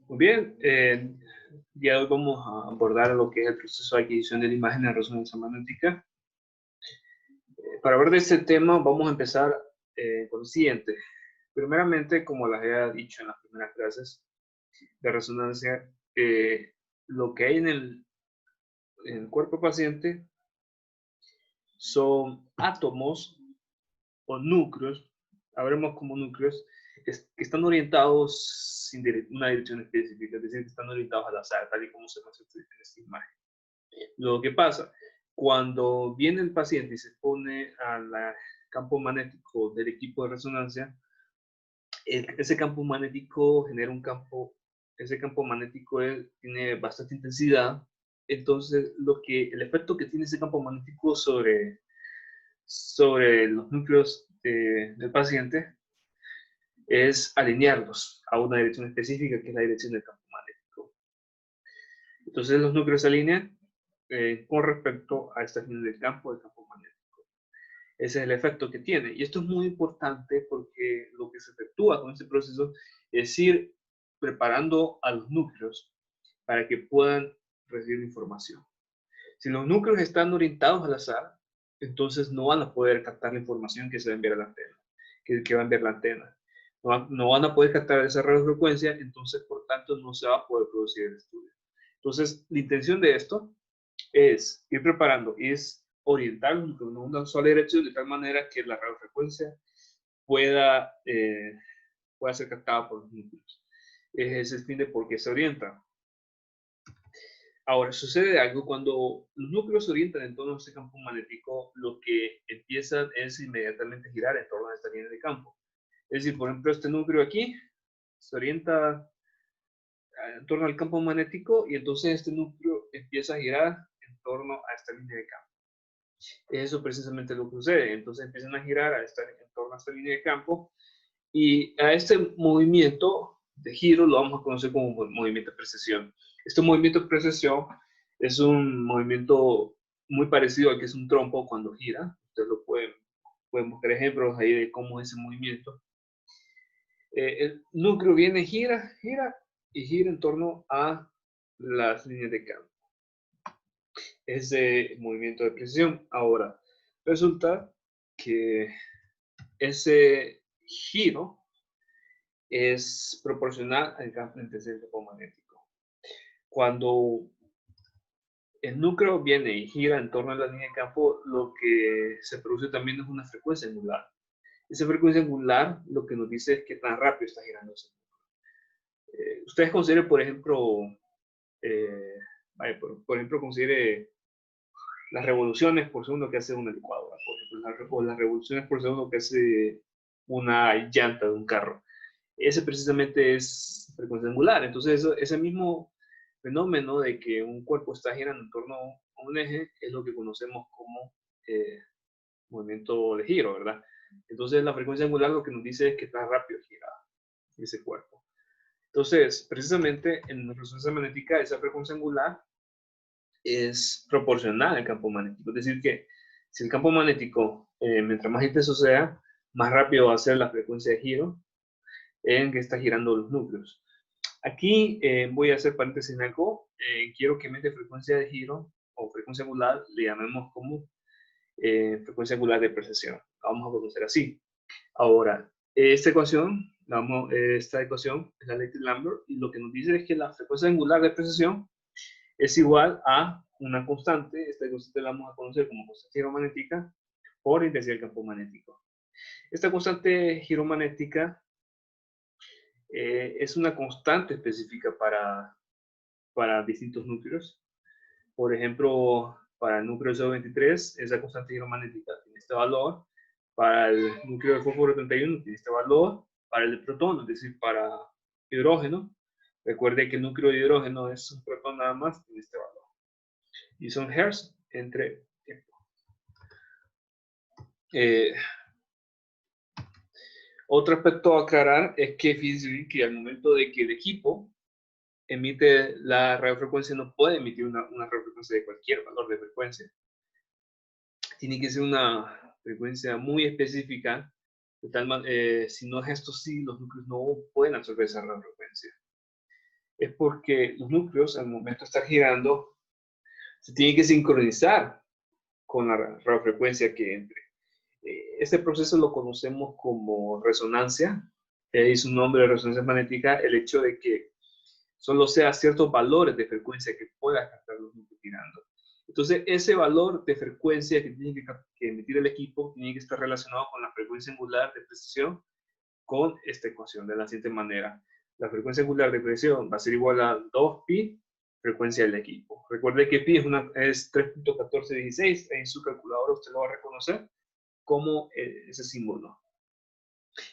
Muy bien, ya hoy vamos a abordar lo que es el proceso de adquisición de la imagen en resonancia magnética. Para hablar de este tema, vamos a empezar con lo siguiente. Primeramente, como les había dicho en las primeras clases de resonancia, lo que hay en el cuerpo paciente son átomos o núcleos, hablemos como núcleos, que están orientados sin una dirección específica, es decir, que están orientados al azar, tal y como se muestra en esta imagen. Lo que pasa, cuando viene el paciente y se pone al campo magnético del equipo de resonancia, ese campo magnético genera un campo, ese campo magnético tiene bastante intensidad, entonces el efecto que tiene ese campo magnético sobre los núcleos del paciente es alinearlos a una dirección específica, que es la dirección del campo magnético. Entonces los núcleos se alinean con respecto a esta línea del campo magnético. Ese es el efecto que tiene. Y esto es muy importante porque lo que se efectúa con este proceso es ir preparando a los núcleos para que puedan recibir información. Si los núcleos están orientados al azar, entonces no van a poder captar la información que se va a enviar a la antena, que va a enviar la antena. No van a poder captar esa radiofrecuencia, entonces por tanto no se va a poder producir el estudio. Entonces, la intención de esto es ir preparando, es orientarlos con una sola dirección de tal manera que la radiofrecuencia pueda, pueda ser captada por los núcleos. Ese es el fin de por qué se orienta. Ahora, sucede algo cuando los núcleos se orientan en torno a este campo magnético, lo que empiezan es inmediatamente girar en torno a esta línea de campo. Es decir, por ejemplo, este núcleo aquí se orienta en torno al campo magnético y entonces este núcleo empieza a girar en torno a esta línea de campo. Eso precisamente lo que sucede. Entonces empiezan a girar en torno a esta línea de campo y a este movimiento de giro lo vamos a conocer como movimiento de precesión. Este movimiento de precesión es un movimiento muy parecido al que es un trompo cuando gira. Ustedes pueden buscar ejemplos ahí de cómo es ese movimiento. El núcleo viene, gira y gira en torno a las líneas de campo. Ese movimiento de precesión. Ahora, resulta que ese giro es proporcional al campo magnético. Cuando el núcleo viene y gira en torno a la línea de campo, lo que se produce también es una frecuencia angular. Esa frecuencia angular lo que nos dice es que tan rápido está girando ese núcleo. Ustedes consideren, por ejemplo, por ejemplo, considere las revoluciones por segundo que hace una licuadora, por ejemplo, las revoluciones por segundo que hace una llanta de un carro. Ese precisamente es frecuencia angular. Entonces, ese mismo fenómeno de que un cuerpo está girando en torno a un eje es lo que conocemos como movimiento de giro, ¿verdad? Entonces, la frecuencia angular lo que nos dice es que está rápido gira ese cuerpo. Entonces, precisamente en la resonancia magnética, esa frecuencia angular es proporcional al campo magnético. Es decir, que si el campo magnético, mientras más intenso sea, más rápido va a ser la frecuencia de giro en que está girando los núcleos. Aquí voy a hacer paréntesis en algo. Quiero que en vez de frecuencia de giro o frecuencia angular le llamemos como frecuencia angular de precesión. La vamos a conocer así. Ahora, esta ecuación es la ley de Lambert y lo que nos dice es que la frecuencia angular de precesión es igual a una constante. Esta constante la vamos a conocer como constante giromagnética por intensidad del campo magnético. Esta constante giromagnética es una constante específica para distintos núcleos. Por ejemplo, para el núcleo CO23, esa constante giromagnética tiene este valor. Para el núcleo de fósforo 31 tiene este valor. Para el de protón, es decir, para hidrógeno, recuerde que el núcleo de hidrógeno es un protón nada más, tiene este valor. Y son hertz entre tiempo. Otro aspecto a aclarar es que fíjense que al momento de que el equipo emite la radiofrecuencia, no puede emitir una radiofrecuencia de cualquier valor de frecuencia. Tiene que ser una frecuencia muy específica, si no es esto sí, los núcleos no pueden absorber esa radiofrecuencia. es porque los núcleos al momento de estar girando se tienen que sincronizar con la radiofrecuencia que entre. Este proceso lo conocemos como resonancia. Es un nombre de resonancia magnética el hecho de que solo sea ciertos valores de frecuencia que pueda captar los núcleos girando. Entonces, ese valor de frecuencia que tiene que emitir el equipo tiene que estar relacionado con la frecuencia angular de precisión con esta ecuación de la siguiente manera. La frecuencia angular de precisión va a ser igual a 2pi frecuencia del equipo. Recuerde que pi es 3.1416. En su calculadora usted lo va a reconocer como ese símbolo.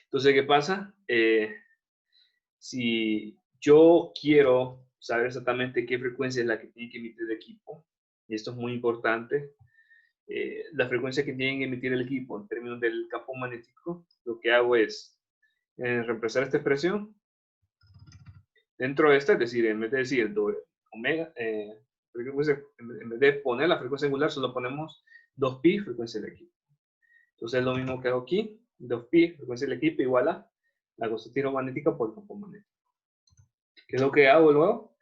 Entonces, ¿qué pasa? Si yo quiero saber exactamente qué frecuencia es la que tiene que emitir el equipo, y esto es muy importante, la frecuencia que tiene que emitir el equipo en términos del campo magnético, lo que hago es reemplazar esta expresión dentro de esta, es decir, en vez de decir omega, en vez de poner la frecuencia angular, solo ponemos 2pi frecuencia del equipo. Entonces es lo mismo que hago aquí, 2pi frecuencia del equipo igual a la constante magnética por el campo magnético. ¿Qué es lo que hago luego?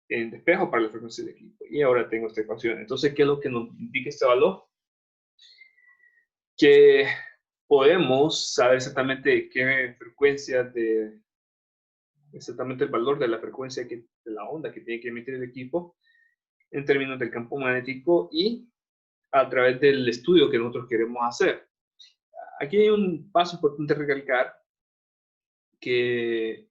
En despejo para la frecuencia del equipo. Y ahora tengo esta ecuación. Entonces, ¿qué es lo que nos indica este valor? Que podemos saber exactamente qué frecuencia exactamente el valor de la frecuencia de la onda que tiene que emitir el equipo en términos del campo magnético y a través del estudio que nosotros queremos hacer. Aquí hay un paso importante recalcar, que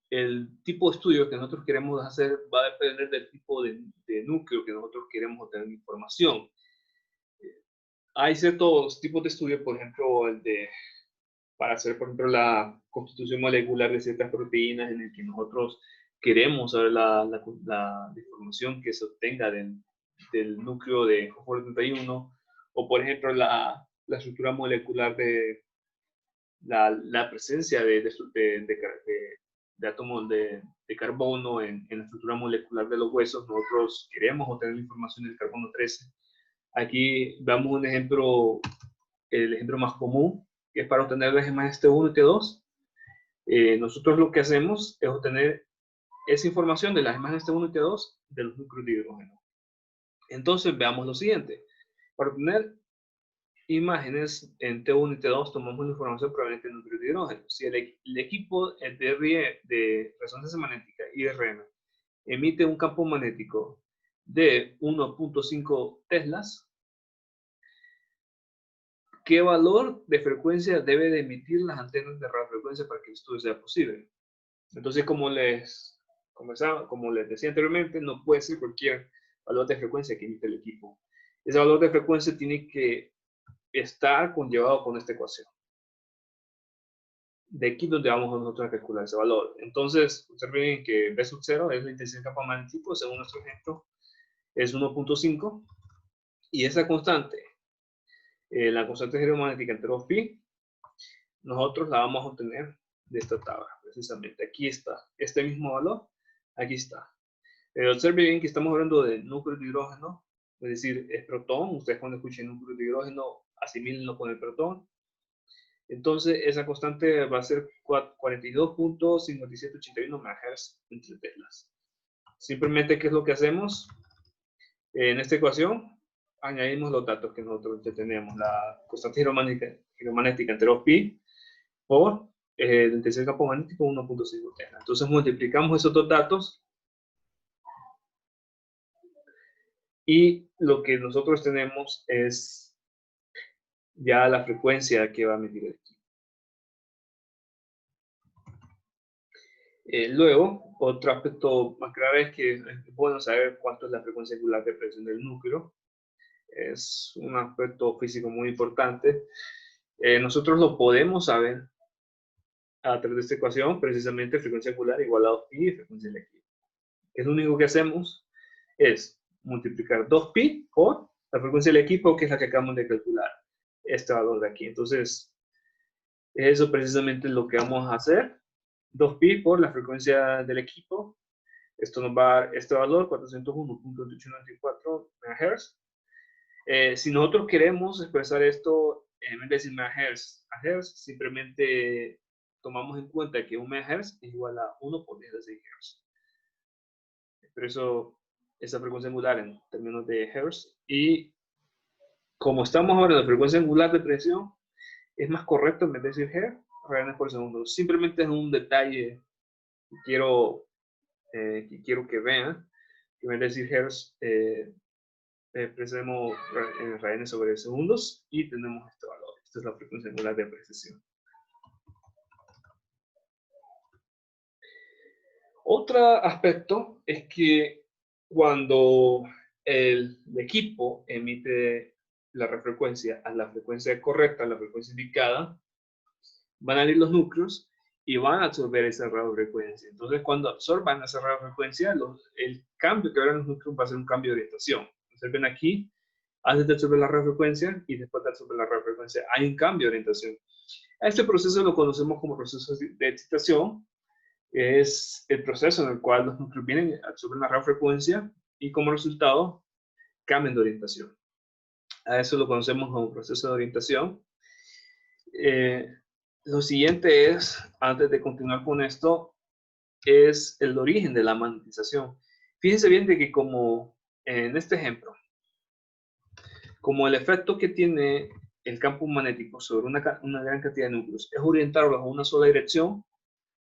el tipo de estudio que nosotros queremos hacer va a depender del tipo de núcleo que nosotros queremos obtener información. Hay ciertos tipos de estudio, por ejemplo, para hacer, por ejemplo, la constitución molecular de ciertas proteínas, en el que nosotros queremos saber la información que se obtenga del núcleo de fósforo 31, o por ejemplo, la estructura molecular de la presencia de átomos de carbono en la estructura molecular de los huesos. Nosotros queremos obtener la información del carbono 13. Aquí damos un ejemplo, el ejemplo más común, que es para obtener las gemas T1 y T2. Nosotros lo que hacemos es obtener esa información de las gemas T1 y T2 de los núcleos de hidrógeno. Entonces veamos lo siguiente. Para obtener imágenes en T1 y T2 tomamos la información proveniente del núcleo de hidrógeno. Si el equipo de resonancia magnética IRM emite un campo magnético de 1.5 teslas, ¿qué valor de frecuencia debe de emitir las antenas de radiofrecuencia para que el estudio sea posible? Entonces, como les decía anteriormente, no puede ser cualquier valor de frecuencia que emite el equipo. Ese valor de frecuencia tiene que estar conllevado con esta ecuación. De aquí donde vamos nosotros a calcular ese valor. Entonces, observen que B sub 0 es la intensidad del campo magnético, según nuestro ejemplo, es 1.5, y esa constante, la constante geomagnética entre 2pi, nosotros la vamos a obtener de esta tabla, precisamente. Aquí está, este mismo valor, aquí está. Observen bien que estamos hablando de núcleo de hidrógeno, es decir, es protón. Ustedes cuando escuchen núcleo de hidrógeno, asimílenlo con el protón. Entonces, esa constante va a ser 42.5781 MHz entre teslas. Simplemente, ¿qué es lo que hacemos? En esta ecuación, añadimos los datos que nosotros ya tenemos. La constante giromagnética entre 2pi por el tercer campo magnético 1.5 tesla. Entonces, multiplicamos esos dos datos y lo que nosotros tenemos es ya la frecuencia que va a emitir el equipo. Luego, otro aspecto más grave es que es bueno saber cuánto es la frecuencia angular de presión del núcleo. Es un aspecto físico muy importante. Nosotros lo podemos saber a través de esta ecuación, precisamente frecuencia angular igual a 2pi frecuencia del equipo. Es lo único que hacemos es multiplicar 2pi por la frecuencia del equipo, que es la que acabamos de calcular, este valor de aquí. Entonces, eso precisamente es lo que vamos a hacer. 2pi por la frecuencia del equipo. Esto nos va a dar este valor, 401.894 MHz. Si nosotros queremos expresar esto, en vez de decir MHz a Hertz, simplemente tomamos en cuenta que 1 MHz es igual a 1 por 10 de 6 Hz. Por eso, esa frecuencia angular en términos de Hz. Y como estamos ahora en la frecuencia angular de presión, es más correcto en vez de decir Hz, radianes por segundo. Simplemente es un detalle que quiero que vean, que en vez de decir Hz, expresemos radianes sobre segundos y tenemos este valor. Esta es la frecuencia angular de precisión. Otro aspecto es que cuando el equipo emite la radiofrecuencia a la frecuencia correcta, a la frecuencia indicada, van a ir los núcleos y van a absorber esa radiofrecuencia. Entonces, cuando absorban esa radiofrecuencia, el cambio que habrá en los núcleos va a ser un cambio de orientación. Observen aquí, antes de absorber la radiofrecuencia y después de absorber la radiofrecuencia, hay un cambio de orientación. Este proceso lo conocemos como proceso de excitación. Es el proceso en el cual los núcleos vienen, absorben la radiofrecuencia y como resultado cambian de orientación. A eso lo conocemos como proceso de orientación. Lo siguiente es, antes de continuar con esto, es el origen de la magnetización. Fíjense bien de que como en este ejemplo, como el efecto que tiene el campo magnético sobre una gran cantidad de núcleos es orientarlos a una sola dirección,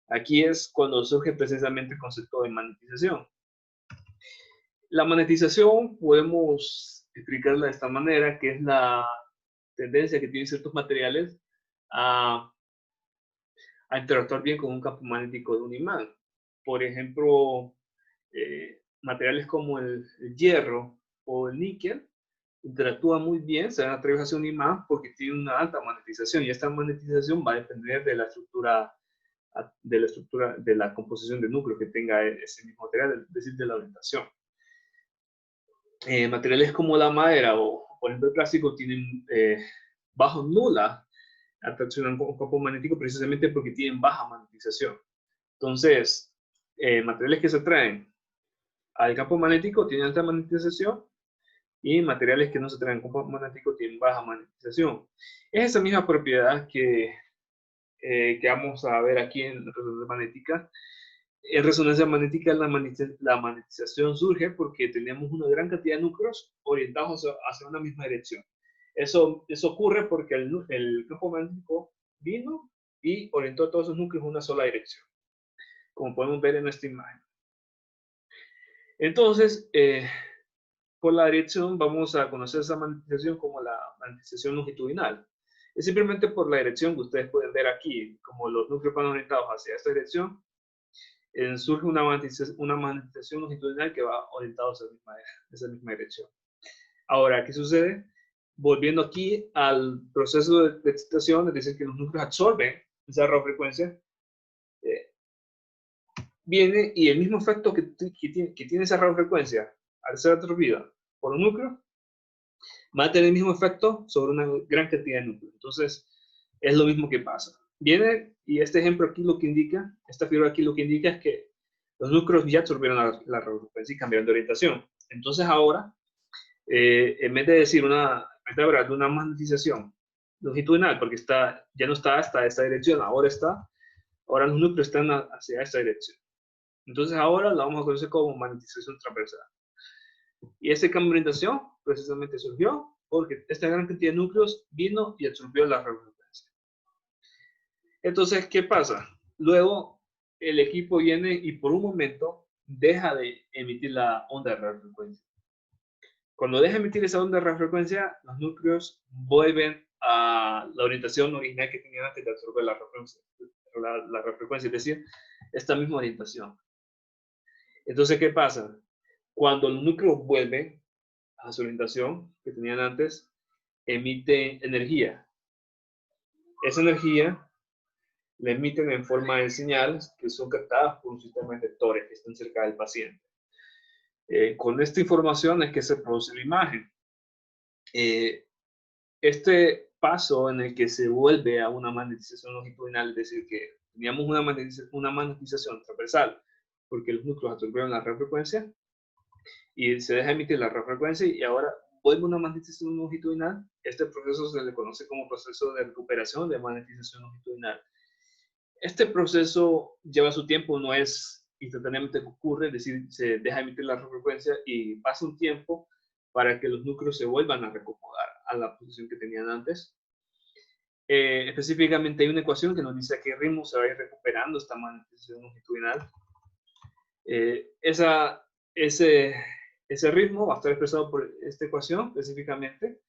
aquí es cuando surge precisamente el concepto de magnetización. La magnetización podemos explicarla de esta manera, que es la tendencia que tienen ciertos materiales a interactuar bien con un campo magnético de un imán. Por ejemplo, materiales como el hierro o el níquel interactúan muy bien, se van a atrever hacia un imán porque tienen una alta magnetización y esta magnetización va a depender de la estructura de la composición de núcleo que tenga ese mismo material, es decir, de la orientación. Materiales como la madera o por ejemplo el plástico tienen bajo nula atracción a un campo magnético precisamente porque tienen baja magnetización. Entonces, materiales que se atraen al campo magnético tienen alta magnetización y materiales que no se atraen al campo magnético tienen baja magnetización. Es esa misma propiedad que vamos a ver aquí en la resonancia magnética. En resonancia magnética la magnetización surge porque tenemos una gran cantidad de núcleos orientados hacia una misma dirección. Eso ocurre porque el campo magnético vino y orientó a todos esos núcleos en una sola dirección, como podemos ver en esta imagen. Entonces, por la dirección vamos a conocer esa magnetización como la magnetización longitudinal. Es simplemente por la dirección que ustedes pueden ver aquí, como los núcleos van orientados hacia esta dirección, surge una magnetización longitudinal que va orientada hacia esa misma dirección. Ahora, ¿qué sucede? Volviendo aquí al proceso de excitación, es decir, que los núcleos absorben esa radiofrecuencia, viene y el mismo efecto que tiene esa radiofrecuencia al ser absorbida por un núcleo, va a tener el mismo efecto sobre una gran cantidad de núcleos. Entonces, es lo mismo que pasa. Viene, y este ejemplo aquí lo que indica, esta figura aquí lo que indica es que los núcleos ya absorbieron la radiofrecuencia y cambiaron de orientación. Entonces ahora, en vez de decir una magnetización longitudinal, porque ya no está hasta esta dirección, ahora los núcleos están hacia esta dirección. Entonces ahora la vamos a conocer como magnetización transversal. Y ese cambio de orientación precisamente surgió porque esta gran cantidad de núcleos vino y absorbió la radiofrecuencia. Entonces, ¿qué pasa? Luego el equipo viene y por un momento deja de emitir la onda de radiofrecuencia. Cuando deja de emitir esa onda de radiofrecuencia, los núcleos vuelven a la orientación original que tenían antes de absorber la radiofrecuencia, es decir, esta misma orientación. Entonces, ¿qué pasa? Cuando los núcleos vuelven a su orientación que tenían antes, emiten energía. Esa energía la emiten en forma de señales que son captadas por un sistema de detectores que están cerca del paciente. Con esta información es que se produce la imagen. Este paso en el que se vuelve a una magnetización longitudinal, es decir, que teníamos una magnetización transversal porque los núcleos absorbieron la radiofrecuencia y se deja emitir la radiofrecuencia y ahora vuelve una magnetización longitudinal. Este proceso se le conoce como proceso de recuperación de magnetización longitudinal. Este proceso lleva su tiempo, no es instantáneamente que ocurre, es decir, se deja emitir la radiofrecuencia y pasa un tiempo para que los núcleos se vuelvan a recomodar a la posición que tenían antes. Específicamente hay una ecuación que nos dice a qué ritmo se va a ir recuperando esta magnetización longitudinal. Ese ritmo va a estar expresado por esta ecuación específicamente.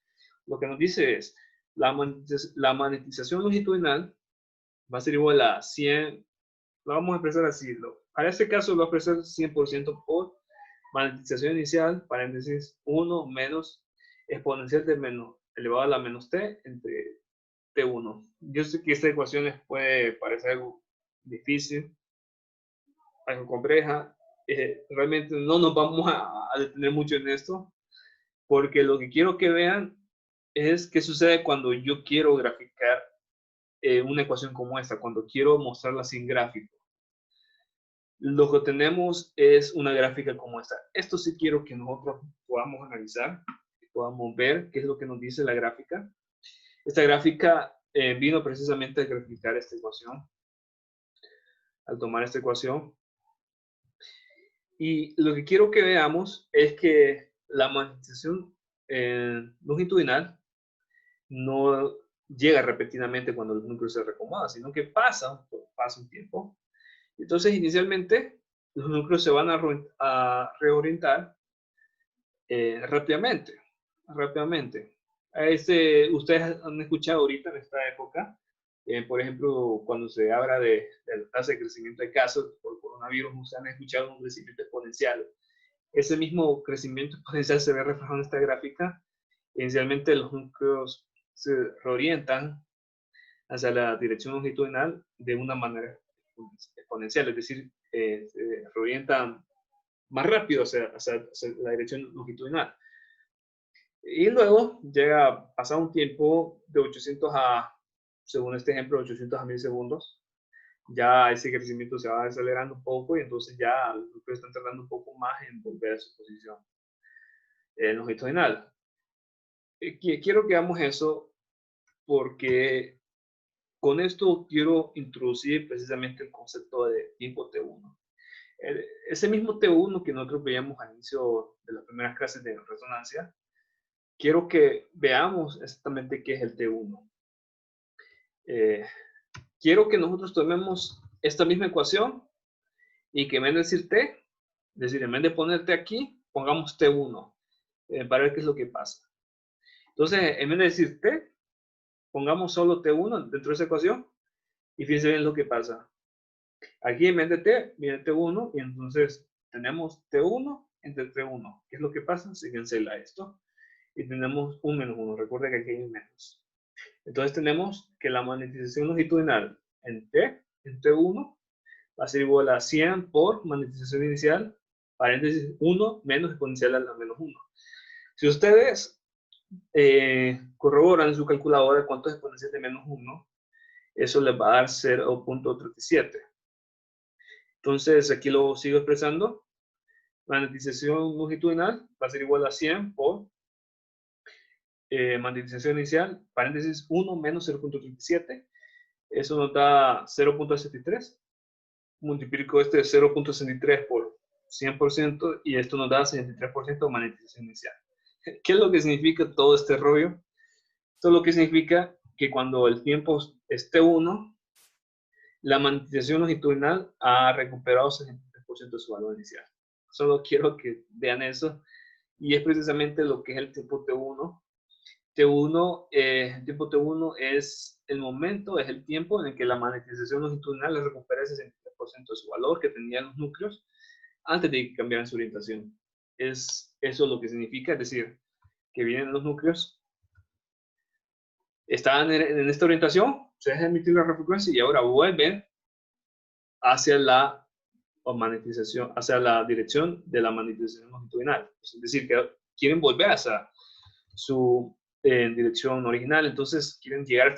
Lo que nos dice es la magnetización longitudinal va a ser igual a 100, lo vamos a expresar así. Para este caso lo voy a expresar 100% por magnetización inicial, paréntesis, 1 menos exponencial de menos elevado a la menos t entre t1. Yo sé que esta ecuación les puede parecer algo difícil, algo compleja. Realmente no nos vamos a detener mucho en esto, porque lo que quiero que vean es qué sucede cuando yo quiero graficar una ecuación como esta, cuando quiero mostrarla sin gráfico. Lo que tenemos es una gráfica como esta. Esto sí quiero que nosotros podamos analizar, podamos ver qué es lo que nos dice la gráfica. Esta gráfica vino precisamente a graficar esta ecuación, al tomar esta ecuación. Y lo que quiero que veamos es que la magnetización longitudinal no llega repetidamente cuando el núcleo se reacomoda, sino que pasa un tiempo. Entonces, inicialmente, los núcleos se van a reorientar rápidamente. Ustedes han escuchado ahorita en esta época, por ejemplo, cuando se habla de la tasa de crecimiento de casos por coronavirus, ustedes han escuchado un crecimiento exponencial. Ese mismo crecimiento exponencial se ve reflejado en esta gráfica. Inicialmente los núcleos se reorientan hacia la dirección longitudinal de una manera exponencial, es decir, se reorientan más rápido hacia la dirección longitudinal. Y luego llega, pasa un tiempo de 800 a, según este ejemplo, 800 a 1000 segundos, ya ese crecimiento se va acelerando un poco y entonces ya los núcleos están tardando un poco más en volver a su posición longitudinal. Quiero que hagamos eso porque con esto quiero introducir precisamente el concepto de tiempo T1. Ese mismo T1 que nosotros veíamos al inicio de las primeras clases de resonancia, quiero que veamos exactamente qué es el T1. Quiero que nosotros tomemos esta misma ecuación y que en vez de decir T, es decir, en vez de poner T aquí, pongamos T1 para ver qué es lo que pasa. Entonces, en vez de decir T, pongamos solo T1 dentro de esa ecuación y fíjense bien lo que pasa. Aquí en vez de T, viene T1 y entonces tenemos T1 entre T1. ¿Qué es lo que pasa? Se cancela esto y tenemos un menos 1. Recuerda que aquí hay un menos. Entonces tenemos que la magnetización longitudinal en T1, va a ser igual a 100 por magnetización inicial, paréntesis 1 menos exponencial a la menos 1. Si ustedes corroboran en su calculadora cuánto es exponencial de menos 1, eso les va a dar 0.37. Entonces aquí lo sigo expresando. Magnetización longitudinal va a ser igual a 100 por magnetización inicial, paréntesis 1 menos 0.37. Eso nos da 0.63. Multiplico este 0.63 por 100% y esto nos da 63% de magnetización inicial. ¿Qué es lo que significa todo este rollo? Esto es lo que significa que cuando el tiempo esté 1, la magnetización longitudinal ha recuperado 63% de su valor inicial. Solo quiero que vean eso y es precisamente lo que es el tiempo T1. El tiempo T1 es el momento, es el tiempo en el que la magnetización longitudinal le recupera ese 63% de su valor que tenían los núcleos antes de que cambiaran su orientación. Es eso lo que significa, es decir, que vienen los núcleos, estaban en esta orientación, se deja emitir la radiofrecuencia y ahora vuelven hacia la magnetización, hacia la dirección de la magnetización longitudinal. Es decir, que quieren volver hacia su dirección original, entonces quieren llegar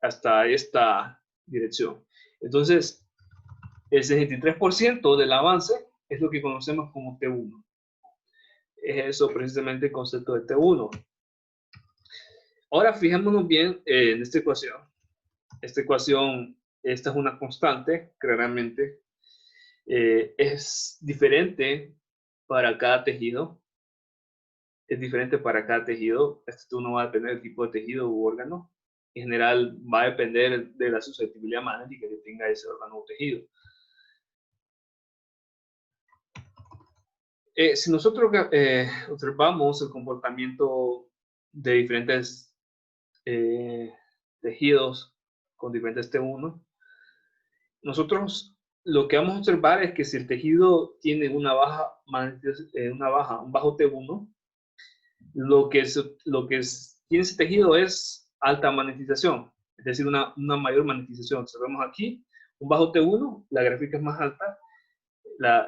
hasta esta dirección. Entonces, el 63% del avance es lo que conocemos como T1. Es eso precisamente el concepto de T1. Ahora fijémonos bien en esta ecuación. Esta ecuación esta es una constante, claramente. Es diferente para cada tejido. Es diferente para cada tejido. Esto no va a depender del tipo de tejido u órgano. En general, va a depender de la susceptibilidad magnética que tenga ese órgano o tejido. Si nosotros observamos el comportamiento de diferentes tejidos con diferentes T1, nosotros lo que vamos a observar es que si el tejido tiene un bajo T1, tiene ese tejido es alta magnetización, es decir, una mayor magnetización. Observemos aquí un bajo T1, la gráfica es más alta,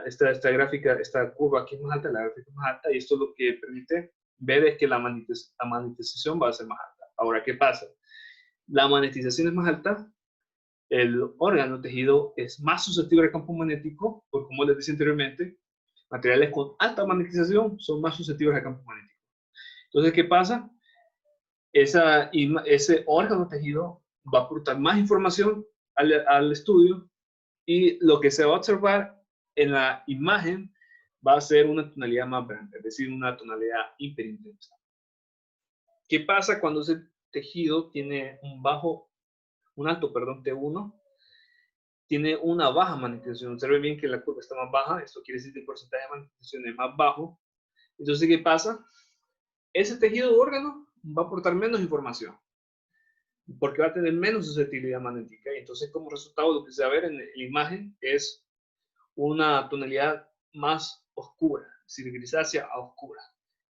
esta gráfica, esta curva aquí es más alta, la gráfica es más alta, y esto lo que permite ver es que la magnetización va a ser más alta. Ahora, ¿qué pasa? La magnetización es más alta, el órgano tejido es más susceptible al campo magnético, porque como les decía anteriormente, materiales con alta magnetización son más susceptibles al campo magnético. Entonces, ¿qué pasa? Ese órgano tejido va a aportar más información al estudio, y lo que se va a observar en la imagen va a ser una tonalidad más grande, es decir, una tonalidad hiperintensa. ¿Qué pasa cuando ese tejido tiene un alto T1? Tiene una baja magnetización. Observe bien que la curva está más baja, esto quiere decir que el porcentaje de magnetización es más bajo. Entonces, ¿qué pasa? Ese tejido o órgano va a aportar menos información, porque va a tener menos susceptibilidad magnética, y entonces como resultado lo que se va a ver en la imagen es una tonalidad más oscura, es decir, grisácea a oscura,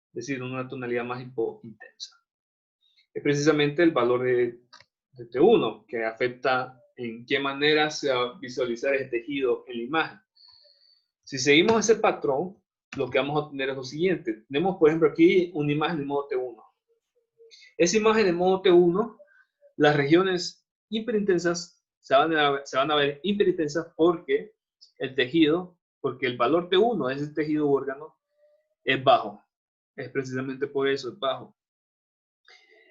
es decir, una tonalidad más hipointensa. Es precisamente el valor de T1 que afecta en qué manera se va a visualizar ese tejido en la imagen. Si seguimos ese patrón, lo que vamos a tener es lo siguiente. Tenemos, por ejemplo, aquí una imagen de modo T1. Esa imagen de modo T1, las regiones hiperintensas se van a ver hiperintensas porque el valor T1 de ese tejido u órgano es bajo. Es precisamente por eso, es bajo.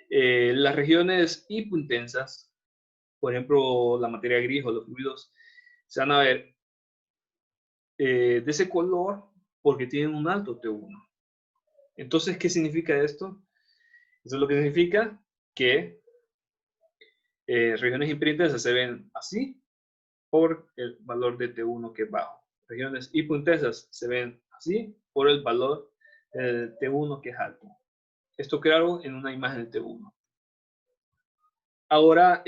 Las regiones hipointensas, por ejemplo, la materia gris o los fluidos, se van a ver de ese color porque tienen un alto T1. Entonces, ¿qué significa esto? Eso es lo que significa que regiones hiperintensas se ven así por el valor de T1 que es bajo. Regiones hipointensas se ven así por el valor de T1 que es alto. Esto claro en una imagen de T1. Ahora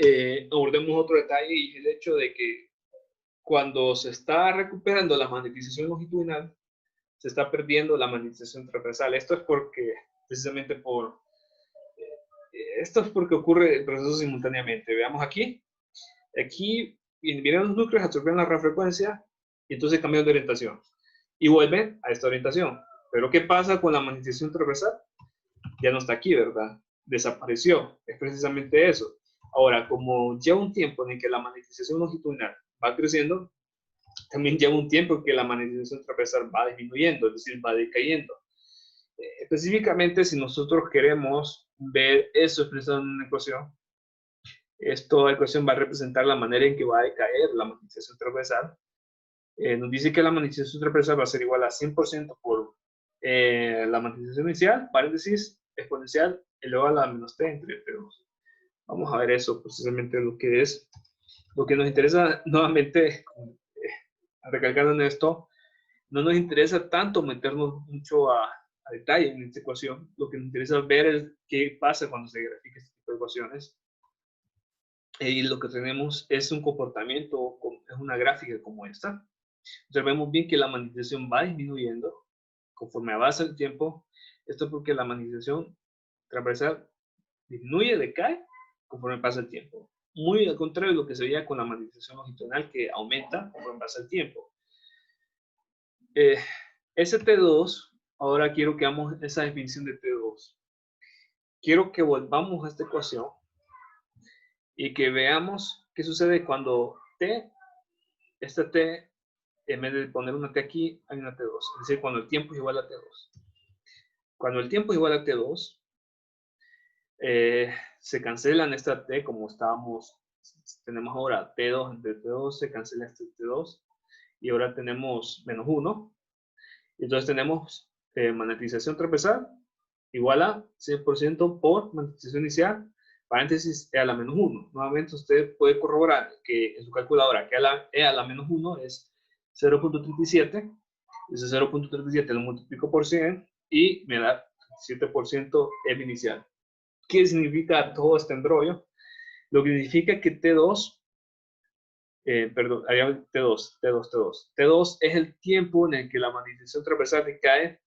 abordemos otro detalle, y es el hecho de que cuando se está recuperando la magnetización longitudinal, se está perdiendo la magnetización transversal. Esto es porque ocurre el proceso simultáneamente. Veamos aquí vienen los núcleos, absorben la radiofrecuencia y entonces cambian de orientación y vuelven a esta orientación. Pero ¿qué pasa con la magnetización transversal? Ya no está aquí, ¿verdad? Desapareció. Es precisamente eso. Ahora, como lleva un tiempo en que la magnetización longitudinal va creciendo, también lleva un tiempo en que la magnetización transversal va disminuyendo, es decir, va decayendo. Específicamente, si nosotros queremos ver eso expresado en una ecuación, esta ecuación va a representar la manera en que va a decaer la magnetización transversal. Nos dice que la magnetización transversal va a ser igual a 100% por la magnetización inicial, paréntesis, exponencial elevado a la menos t entre T2. Vamos a ver eso, precisamente lo que es. Lo que nos interesa, nuevamente, recalcando en esto, no nos interesa tanto meternos mucho a detalle en esta ecuación. Lo que nos interesa ver es qué pasa cuando se grafica este tipo de ecuaciones. Y lo que tenemos es un comportamiento, es una gráfica como esta. Observemos bien que la magnetización va disminuyendo conforme avanza el tiempo. Esto es porque la magnetización transversal disminuye, decae conforme pasa el tiempo. Muy al contrario de lo que se veía con la magnetización longitudinal, que aumenta conforme pasa el tiempo. Ese T2, ahora quiero que hagamos esa definición de T2. Quiero que volvamos a esta ecuación y que veamos qué sucede cuando esta T, en vez de poner una T aquí, hay una T2. Es decir, cuando el tiempo es igual a T2. Cuando el tiempo es igual a T2, se cancelan esta T como estábamos tenemos ahora T2 entre T2, se cancela este T2, y ahora tenemos menos 1. Entonces tenemos magnetización transversal igual a 100% por magnetización inicial, paréntesis, E a la menos 1. Nuevamente usted puede corroborar que en su calculadora que E a la menos 1 es 0.37. Ese 0.37 lo multiplico por 100 y me da 7% E inicial. ¿Qué significa todo este embrollo? Lo que significa que T2, perdón, había T2 es el tiempo en el que la magnetización transversal decae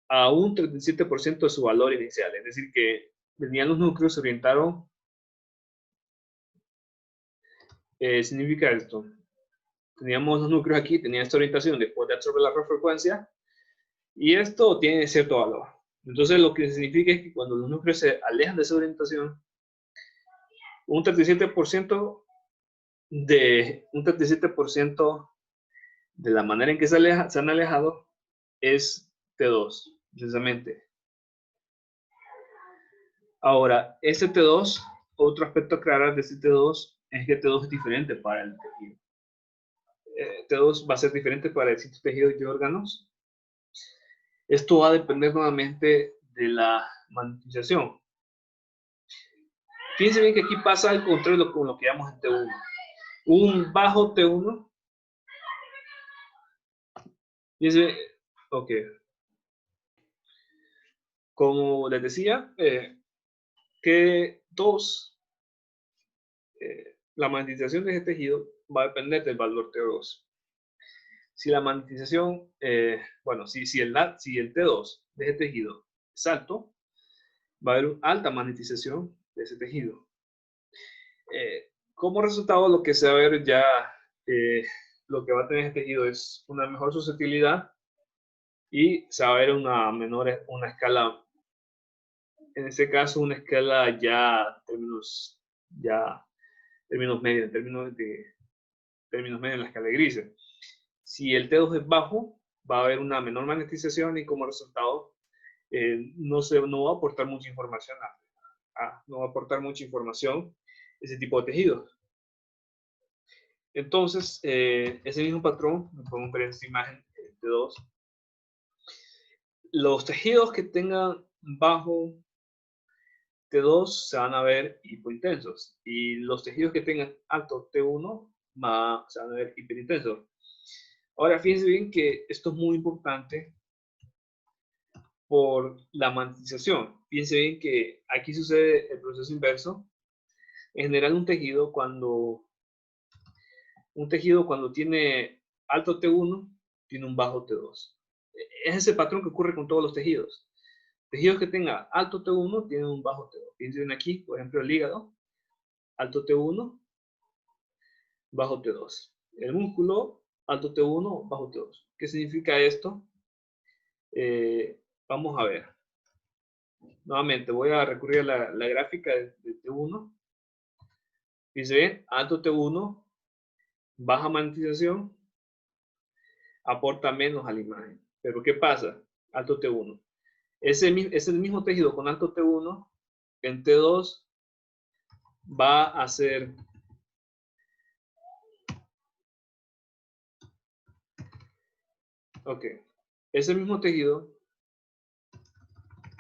a un 37% de su valor inicial. Es decir, que venían los núcleos, se orientaron. Significa esto. Teníamos los núcleos aquí, tenía esta orientación después de absorber la frecuencia, y esto tiene cierto valor. Entonces, lo que significa es que cuando los núcleos se alejan de esa orientación, un 37% de la manera en que se han alejado es T2, precisamente. Ahora, este T2, otro aspecto a aclarar de este T2 es que T2 es diferente para el tejido. T2 va a ser diferente para distintos tejidos y órganos. Esto va a depender nuevamente de la magnetización. Fíjense bien que aquí pasa al contrario con lo que llamamos en T1. Un bajo T1. Fíjense, ok. Como les decía, la magnetización de ese tejido va a depender del valor T2. Si la magnetización, bueno, si el T2 de ese tejido es alto, va a haber una alta magnetización de ese tejido. Como resultado, lo que se va a ver ya, lo que va a tener este tejido es una mejor susceptibilidad y se va a ver una escala, en este caso una escala ya términos medios, términos medios en la escala de grises. Si el T2 es bajo, va a haber una menor magnetización y como resultado no va a aportar mucha información ese tipo de tejidos. Entonces, ese mismo patrón, lo podemos ver en esta imagen T2. Los tejidos que tengan bajo T2 se van a ver hipointensos y los tejidos que tengan alto T1 se van a ver hiperintensos. Ahora, fíjense bien que esto es muy importante por la magnetización. Fíjense bien que aquí sucede el proceso inverso. En general, un tejido cuando tiene alto T1, tiene un bajo T2. Es ese patrón que ocurre con todos los tejidos. Tejidos que tengan alto T1 tienen un bajo T2. Piensen aquí, por ejemplo, el hígado, alto T1, bajo T2. El músculo, alto T1, bajo T2. ¿Qué significa esto? Vamos a ver. Nuevamente, voy a recurrir a la gráfica de T1. Dice, alto T1, baja magnetización, aporta menos a la imagen. Pero ¿qué pasa? Alto T1. Es el mismo tejido con alto T1, en T2 va a ser ok. Ese mismo tejido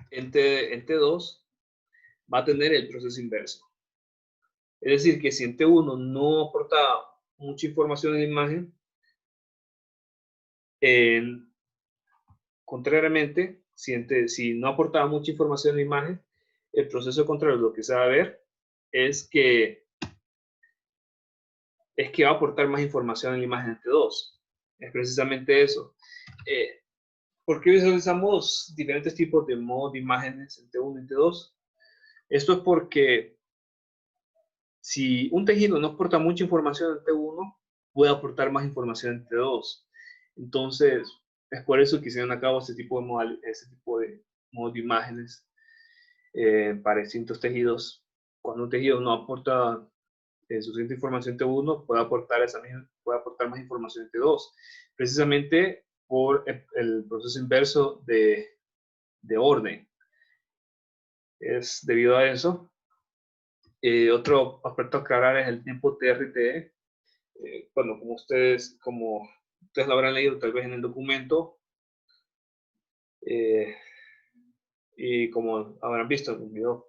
en T2 va a tener el proceso inverso. Es decir, que si en T1 no aportaba mucha información en la imagen, contrariamente, si no aportaba mucha información en la imagen, el proceso contrario, lo que se va a ver es que va a aportar más información en la imagen en T2. Es precisamente eso. ¿Por qué visualizamos diferentes tipos de modos de imágenes en T1 y T2? Esto es porque si un tejido no aporta mucha información en T1, puede aportar más información en T2. Entonces, es por eso que se llevan a cabo ese tipo de modos de imágenes para distintos tejidos. Cuando un tejido no aporta suficiente información en T1, puede aportar más información en T2. Precisamente por el proceso inverso de orden. Es debido a eso Otro aspecto a aclarar es el tiempo TR y TE. Bueno, como ustedes lo habrán leído tal vez en el documento, y como habrán visto en los videos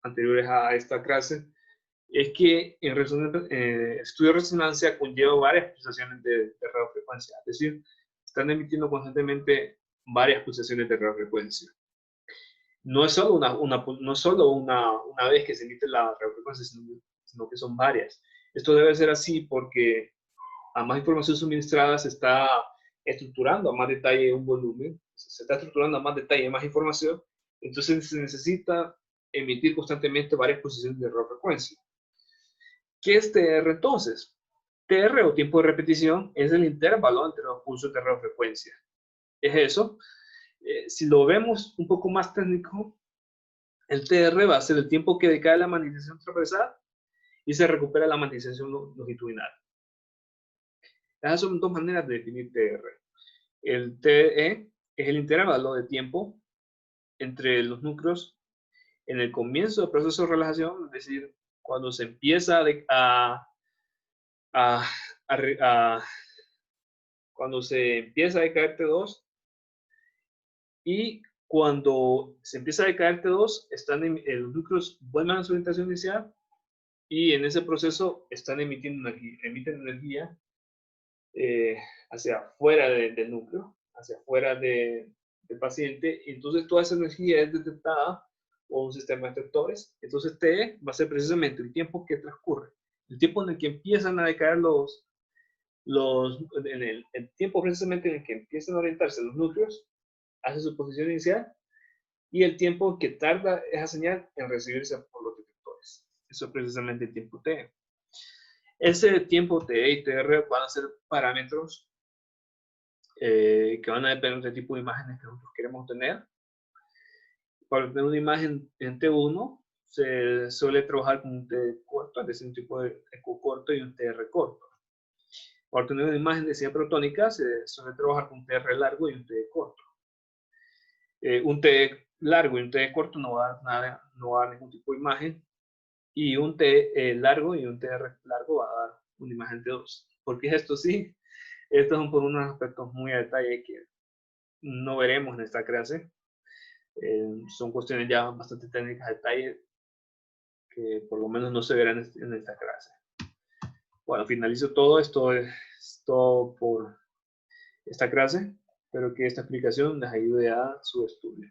anteriores a esta clase, es que en estudio de resonancia conlleva varias pulsaciones de radiofrecuencia, es decir, están emitiendo constantemente varias pulsaciones de radiofrecuencia. No es solo una vez que se emite la radiofrecuencia, sino que son varias. Esto debe ser así porque a más información suministrada se está estructurando a más detalle un volumen, se está estructurando a más detalle más información, entonces se necesita emitir constantemente varias posiciones de radiofrecuencia. ¿Qué es TR entonces? TR o tiempo de repetición es el intervalo entre los pulsos de radiofrecuencia. Es eso. Si lo vemos un poco más técnico, el TR va a ser el tiempo que decae la magnetización transversal y se recupera la magnetización longitudinal. Esas son dos maneras de definir TR. El TE es el intervalo de tiempo entre los núcleos en el comienzo del proceso de relajación, es decir, cuando se empieza cuando se empieza a decaer T2 y cuando se empieza a decaer T2, los núcleos vuelven a su orientación inicial y en ese proceso emiten energía hacia afuera del núcleo, hacia afuera del paciente, y entonces toda esa energía es detectada por un sistema de detectores. Entonces T va a ser precisamente el tiempo que transcurre, el tiempo en el que empiezan a decaer el tiempo precisamente en el que empiezan a orientarse los núcleos hacia su posición inicial y el tiempo que tarda esa señal en recibirse por los detectores. Eso es precisamente el tiempo T. Ese tiempo T y TR van a ser parámetros que van a depender del tipo de imágenes que nosotros queremos tener. Para obtener una imagen en T1 se suele trabajar con un T corto, es decir, un tipo de eco corto y un TR corto. Para obtener una imagen de densidad protónica se suele trabajar con un TR largo y un T corto. Un T largo y un T corto no va a dar ningún tipo de imagen, y un T largo y un TR largo va a dar una imagen de 2. ¿Por qué es esto así? Estos son por unos aspectos muy a detalle que no veremos en esta clase. Son cuestiones ya bastante técnicas de detalle que por lo menos no se verán en esta clase. Bueno, finalizo todo esto. Es todo por esta clase. Espero que esta explicación les ayude a su estudio.